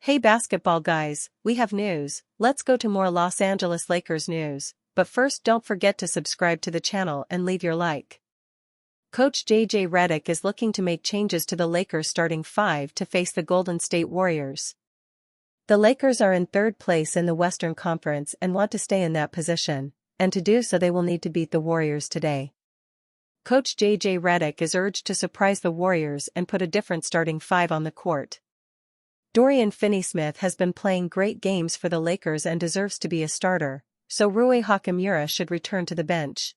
Hey basketball guys, we have news. Let's go to more Los Angeles Lakers news, but first don't forget to subscribe to the channel and leave your like. Coach JJ Redick is looking to make changes to the Lakers starting five to face the Golden State Warriors. The Lakers are in third place in the Western Conference and want to stay in that position, and to do so they will need to beat the Warriors today. Coach JJ Redick is urged to surprise the Warriors and put a different starting five on the court. Dorian Finney-Smith has been playing great games for the Lakers and deserves to be a starter, so Rui Hachimura should return to the bench.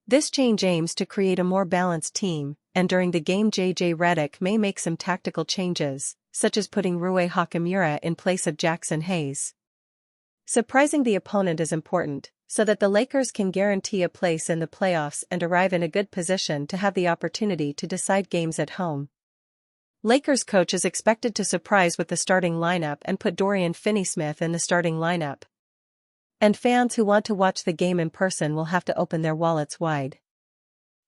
This change aims to create a more balanced team, and during the game JJ Redick may make some tactical changes, such as putting Rui Hachimura in place of Jackson Hayes. Surprising the opponent is important, so that the Lakers can guarantee a place in the playoffs and arrive in a good position to have the opportunity to decide games at home. Lakers coach is expected to surprise with the starting lineup and put Dorian Finney-Smith in the starting lineup. And fans who want to watch the game in person will have to open their wallets wide.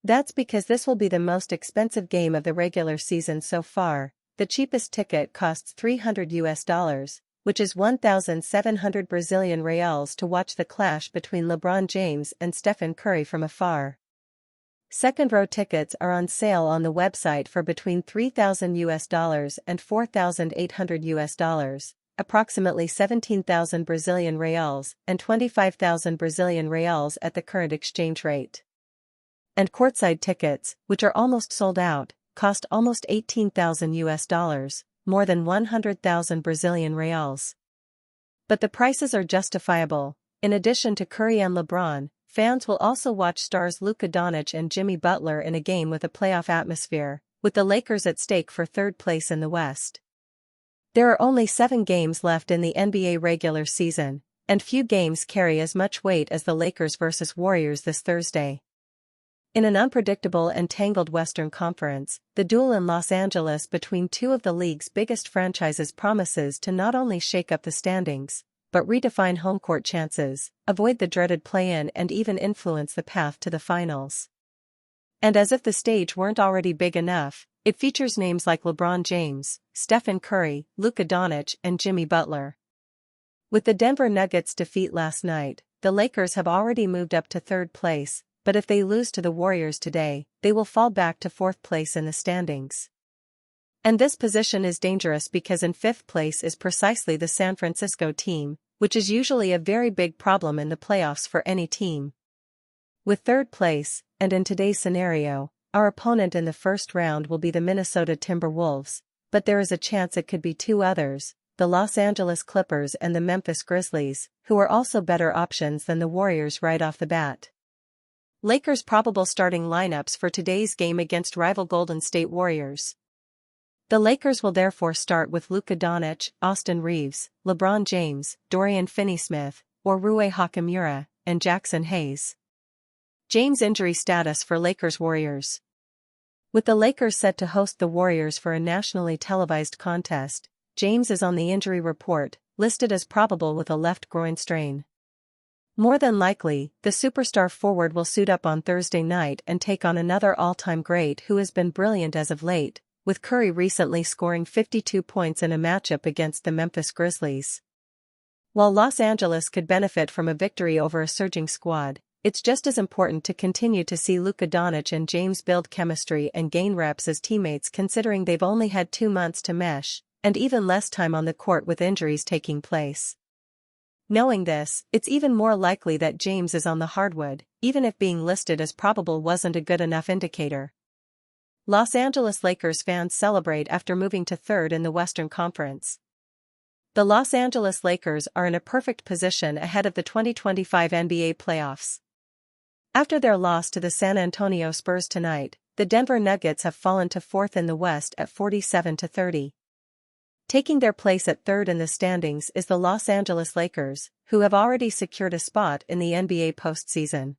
That's because this will be the most expensive game of the regular season so far. The cheapest ticket costs $300, which is 1,700 Brazilian reals to watch the clash between LeBron James and Stephen Curry from afar. Second-row tickets are on sale on the website for between $3,000 and $4,800, approximately 17,000 Brazilian reals and 25,000 Brazilian reals at the current exchange rate. And courtside tickets, which are almost sold out, cost almost $18,000, more than 100,000 Brazilian reals. But the prices are justifiable. In addition to Curry and LeBron, fans will also watch stars Luka Doncic and Jimmy Butler in a game with a playoff atmosphere, with the Lakers at stake for third place in the West. There are only 7 games left in the NBA regular season, and few games carry as much weight as the Lakers vs. Warriors this Thursday. In an unpredictable and tangled Western Conference, the duel in Los Angeles between two of the league's biggest franchises promises to not only shake up the standings, but redefine home court chances, avoid the dreaded play-in and even influence the path to the finals. And as if the stage weren't already big enough, it features names like LeBron James, Stephen Curry, Luka Doncic and Jimmy Butler. With the Denver Nuggets' defeat last night, the Lakers have already moved up to third place, but if they lose to the Warriors today, they will fall back to fourth place in the standings. And this position is dangerous because in fifth place is precisely the San Francisco team, which is usually a very big problem in the playoffs for any team. With third place, and in today's scenario, our opponent in the first round will be the Minnesota Timberwolves, but there is a chance it could be two others, the Los Angeles Clippers and the Memphis Grizzlies, who are also better options than the Warriors right off the bat. Lakers' probable starting lineups for today's game against rival Golden State Warriors. The Lakers will therefore start with Luka Doncic, Austin Reeves, LeBron James, Dorian Finney-Smith, or Rui Hachimura, and Jackson Hayes. James injury status for Lakers-Warriors. With the Lakers set to host the Warriors for a nationally televised contest, James is on the injury report, listed as probable with a left groin strain. More than likely, the superstar forward will suit up on Thursday night and take on another all-time great who has been brilliant as of late, with Curry recently scoring 52 points in a matchup against the Memphis Grizzlies. While Los Angeles could benefit from a victory over a surging squad, it's just as important to continue to see Luka Doncic and James build chemistry and gain reps as teammates considering they've only had 2 months to mesh, and even less time on the court with injuries taking place. Knowing this, it's even more likely that James is on the hardwood, even if being listed as probable wasn't a good enough indicator. Los Angeles Lakers fans celebrate after moving to third in the Western Conference. The Los Angeles Lakers are in a perfect position ahead of the 2025 NBA playoffs. After their loss to the San Antonio Spurs tonight, the Denver Nuggets have fallen to fourth in the West at 47-30. Taking their place at third in the standings is the Los Angeles Lakers, who have already secured a spot in the NBA postseason.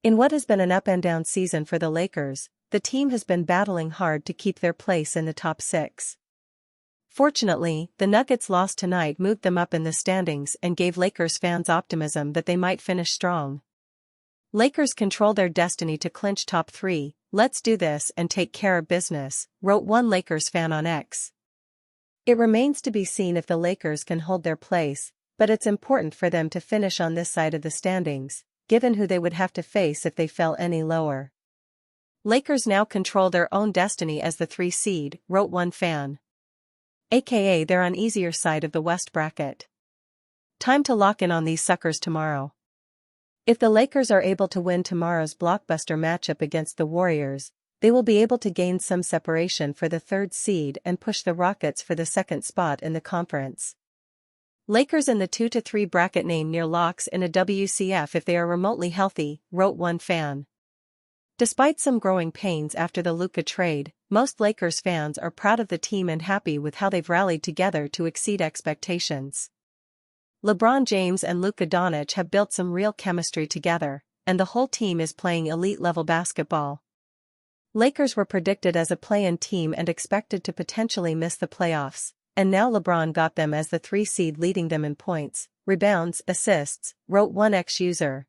In what has been an up-and-down season for the Lakers, the team has been battling hard to keep their place in the top 6. Fortunately, the Nuggets' loss tonight moved them up in the standings and gave Lakers fans optimism that they might finish strong. Lakers control their destiny to clinch top 3, let's do this and take care of business, wrote one Lakers fan on X. It remains to be seen if the Lakers can hold their place, but it's important for them to finish on this side of the standings, given who they would have to face if they fell any lower. Lakers now control their own destiny as the 3 seed, wrote one fan. AKA they're on easier side of the West bracket. Time to lock in on these suckers tomorrow. If the Lakers are able to win tomorrow's blockbuster matchup against the Warriors, they will be able to gain some separation for the 3rd seed and push the Rockets for the 2nd spot in the conference. Lakers in the 2-3 bracket name near locks in a WCF if they are remotely healthy, wrote one fan. Despite some growing pains after the Luka trade, most Lakers fans are proud of the team and happy with how they've rallied together to exceed expectations. LeBron James and Luka Doncic have built some real chemistry together, and the whole team is playing elite-level basketball. Lakers were predicted as a play-in team and expected to potentially miss the playoffs, and now LeBron got them as the 3 seed, leading them in points, rebounds, assists, wrote one ex-user.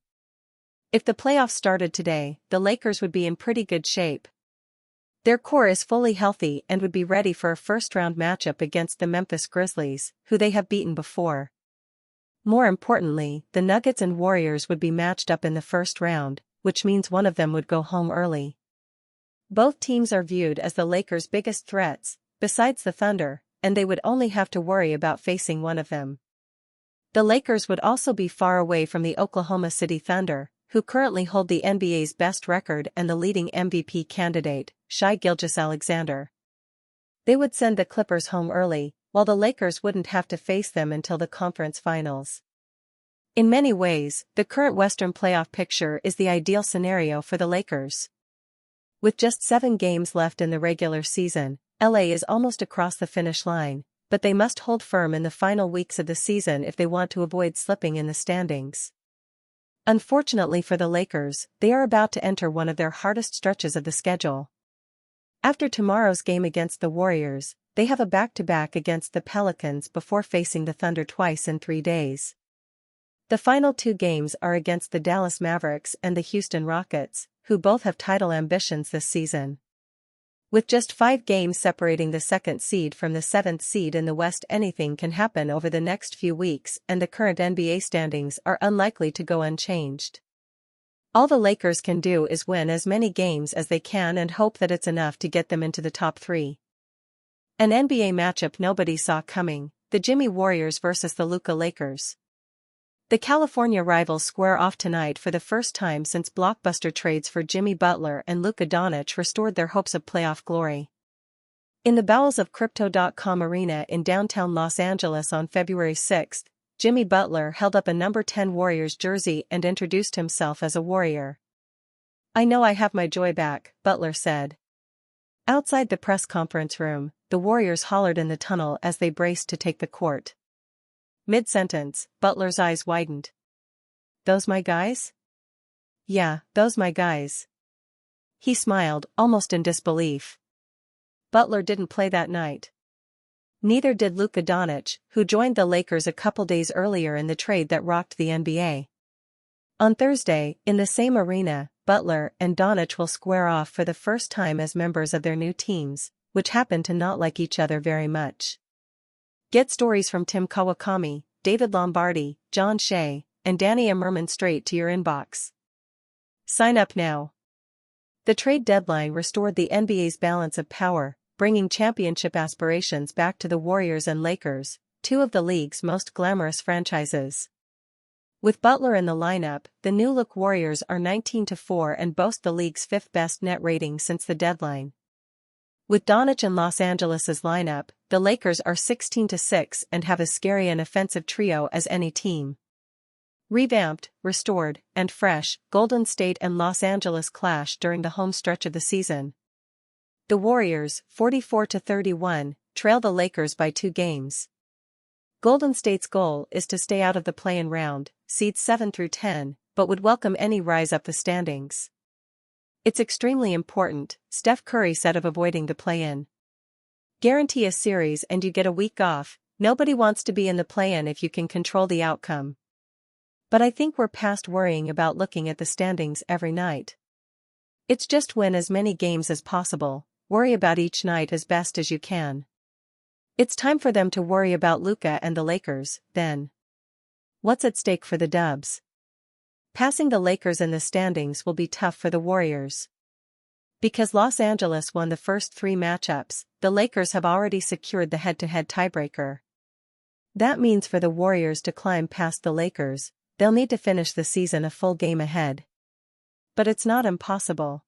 If the playoffs started today, the Lakers would be in pretty good shape. Their core is fully healthy and would be ready for a first-round matchup against the Memphis Grizzlies, who they have beaten before. More importantly, the Nuggets and Warriors would be matched up in the first round, which means one of them would go home early. Both teams are viewed as the Lakers' biggest threats, besides the Thunder, and they would only have to worry about facing one of them. The Lakers would also be far away from the Oklahoma City Thunder, who currently hold the NBA's best record and the leading MVP candidate, Shai Gilgeous-Alexander. They would send the Clippers home early, while the Lakers wouldn't have to face them until the conference finals. In many ways, the current Western playoff picture is the ideal scenario for the Lakers. With just 7 games left in the regular season, LA is almost across the finish line, but they must hold firm in the final weeks of the season if they want to avoid slipping in the standings. Unfortunately for the Lakers, they are about to enter one of their hardest stretches of the schedule. After tomorrow's game against the Warriors, they have a back-to-back against the Pelicans before facing the Thunder twice in 3 days. The final 2 games are against the Dallas Mavericks and the Houston Rockets, who both have title ambitions this season. With just 5 games separating the 2nd seed from the 7th seed in the West, anything can happen over the next few weeks, and the current NBA standings are unlikely to go unchanged. All the Lakers can do is win as many games as they can and hope that it's enough to get them into the top 3. An NBA matchup nobody saw coming, the Jimmy Warriors versus the Luka Lakers. The California rivals square off tonight for the first time since blockbuster trades for Jimmy Butler and Luka Doncic restored their hopes of playoff glory. In the bowels of Crypto.com Arena in downtown Los Angeles on February 6, Jimmy Butler held up a number 10 Warriors jersey and introduced himself as a Warrior. "I know I have my joy back," Butler said. Outside the press conference room, the Warriors hollered in the tunnel as they braced to take the court. Mid-sentence, Butler's eyes widened. "Those my guys?" "Yeah, those my guys." He smiled, almost in disbelief. Butler didn't play that night. Neither did Luka Doncic, who joined the Lakers a couple days earlier in the trade that rocked the NBA. On Thursday, in the same arena, Butler and Doncic will square off for the first time as members of their new teams, which happen to not like each other very much. Get stories from Tim Kawakami, David Lombardi, John Shea, and Danny Immerman straight to your inbox. Sign up now. The trade deadline restored the NBA's balance of power, bringing championship aspirations back to the Warriors and Lakers, 2 of the league's most glamorous franchises. With Butler in the lineup, the new-look Warriors are 19-4 and boast the league's 5th best net rating since the deadline. With Doncic in Los Angeles' lineup, the Lakers are 16-6 and have as scary an offensive trio as any team. Revamped, restored, and fresh, Golden State and Los Angeles clash during the home stretch of the season. The Warriors, 44-31, trail the Lakers by 2 games. Golden State's goal is to stay out of the play-in round, seeds 7 through 10, but would welcome any rise up the standings. "It's extremely important," Steph Curry said of avoiding the play-in. "Guarantee a series and you get a week off. Nobody wants to be in the play-in if you can control the outcome." But I think we're past worrying about looking at the standings every night. It's just win as many games as possible, worry about each night as best as you can. It's time for them to worry about Luka and the Lakers, then. What's at stake for the Dubs? Passing the Lakers in the standings will be tough for the Warriors. Because Los Angeles won the first 3 matchups, the Lakers have already secured the head-to-head tiebreaker. That means for the Warriors to climb past the Lakers, they'll need to finish the season a full game ahead. But it's not impossible.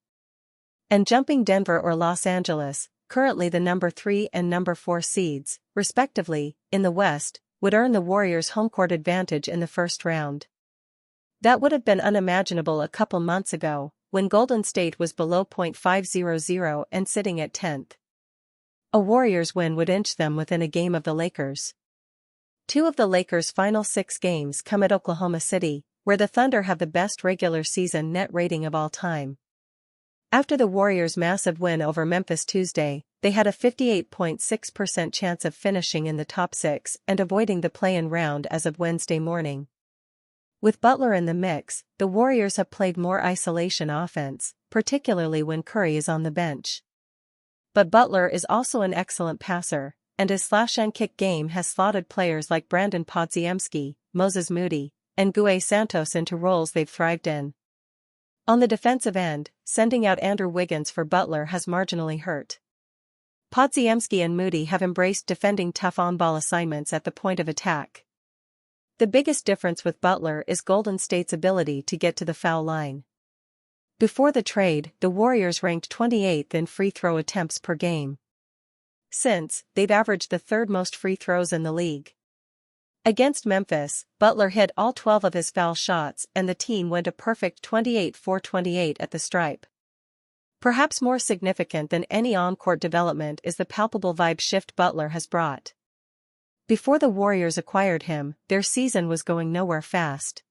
And jumping Denver or Los Angeles, currently the number 3 and number 4 seeds, respectively, in the West, would earn the Warriors home court advantage in the first round. That would have been unimaginable a couple months ago, when Golden State was below .500 and sitting at 10th. A Warriors win would inch them within a game of the Lakers. 2 of the Lakers' final 6 games come at Oklahoma City, where the Thunder have the best regular season net rating of all time. After the Warriors' massive win over Memphis Tuesday, they had a 58.6% chance of finishing in the top 6 and avoiding the play-in round as of Wednesday morning. With Butler in the mix, the Warriors have played more isolation offense, particularly when Curry is on the bench. But Butler is also an excellent passer, and his slash-and-kick game has slotted players like Brandon Podziemski, Moses Moody, and Gue Santos into roles they've thrived in. On the defensive end, sending out Andrew Wiggins for Butler has marginally hurt. Podziemski and Moody have embraced defending tough on-ball assignments at the point of attack. The biggest difference with Butler is Golden State's ability to get to the foul line. Before the trade, the Warriors ranked 28th in free throw attempts per game. Since, they've averaged the 3rd most free throws in the league. Against Memphis, Butler hit all 12 of his foul shots and the team went a perfect 28-for-28 at the stripe. Perhaps more significant than any on-court development is the palpable vibe shift Butler has brought. Before the Warriors acquired him, their season was going nowhere fast.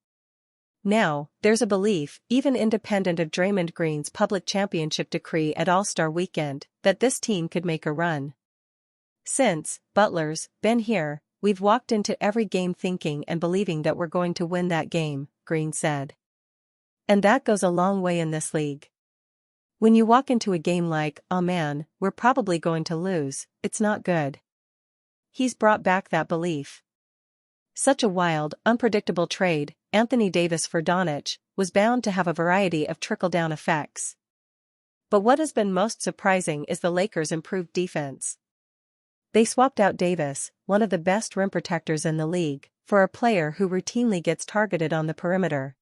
Now, there's a belief, even independent of Draymond Green's public championship decree at All-Star Weekend, that this team could make a run. Since Butler's been here, we've walked into every game thinking and believing that we're going to win that game, Green said. And that goes a long way in this league. When you walk into a game like, oh man, we're probably going to lose, it's not good. He's brought back that belief. Such a wild, unpredictable trade, Anthony Davis for Doncic, was bound to have a variety of trickle-down effects. But what has been most surprising is the Lakers' improved defense. They swapped out Davis, one of the best rim protectors in the league, for a player who routinely gets targeted on the perimeter.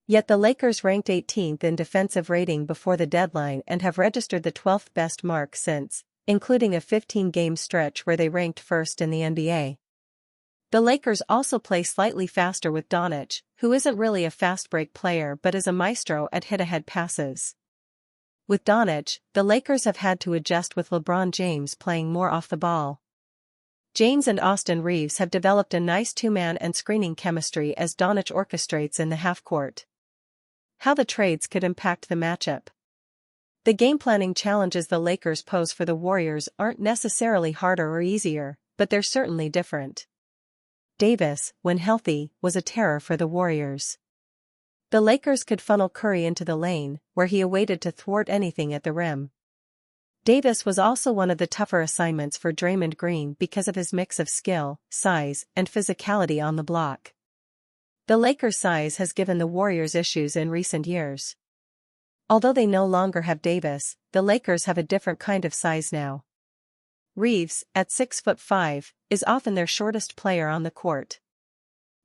Yet the Lakers ranked 18th in defensive rating before the deadline and have registered the 12th best mark since, including a 15-game stretch where they ranked first in the NBA. The Lakers also play slightly faster with Doncic, who isn't really a fast-break player but is a maestro at hit-ahead passes. With Doncic, the Lakers have had to adjust with LeBron James playing more off the ball. James and Austin Reeves have developed a nice two-man and screening chemistry as Doncic orchestrates in the half-court. How the trades could impact the matchup. The game-planning challenges the Lakers pose for the Warriors aren't necessarily harder or easier, but they're certainly different. Davis, when healthy, was a terror for the Warriors. The Lakers could funnel Curry into the lane, where he awaited to thwart anything at the rim. Davis was also one of the tougher assignments for Draymond Green because of his mix of skill, size, and physicality on the block. The Lakers' size has given the Warriors issues in recent years. Although they no longer have Davis, the Lakers have a different kind of size now. Reeves, at 6'5", is often their shortest player on the court.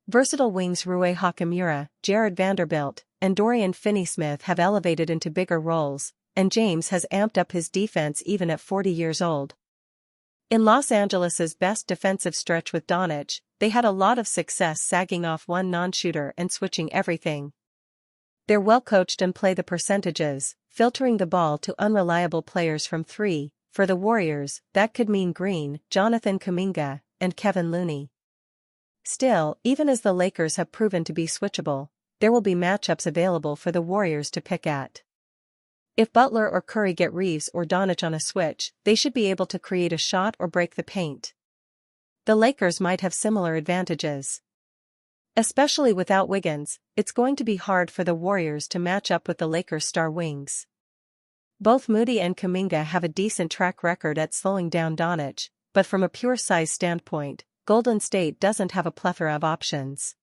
Versatile wings Rui Hachimura, Jared Vanderbilt, and Dorian Finney-Smith have elevated into bigger roles, and James has amped up his defense even at 40 years old. In Los Angeles's best defensive stretch with Doncic, they had a lot of success sagging off one non-shooter and switching everything. They're well coached and play the percentages, filtering the ball to unreliable players from 3. For the Warriors, that could mean Green, Jonathan Kuminga, and Kevin Looney. Still, even as the Lakers have proven to be switchable, there will be matchups available for the Warriors to pick at. If Butler or Curry get Reeves or Doncic on a switch, they should be able to create a shot or break the paint. The Lakers might have similar advantages. Especially without Wiggins, it's going to be hard for the Warriors to match up with the Lakers' star wings. Both Moody and Kuminga have a decent track record at slowing down Doncic, but from a pure size standpoint, Golden State doesn't have a plethora of options.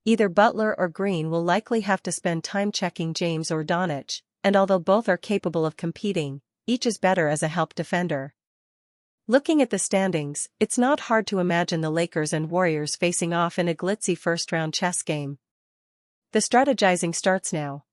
Either Butler or Green will likely have to spend time checking James or Doncic, and although both are capable of competing, each is better as a help defender. Looking at the standings, it's not hard to imagine the Lakers and Warriors facing off in a glitzy first-round chess game. The strategizing starts now.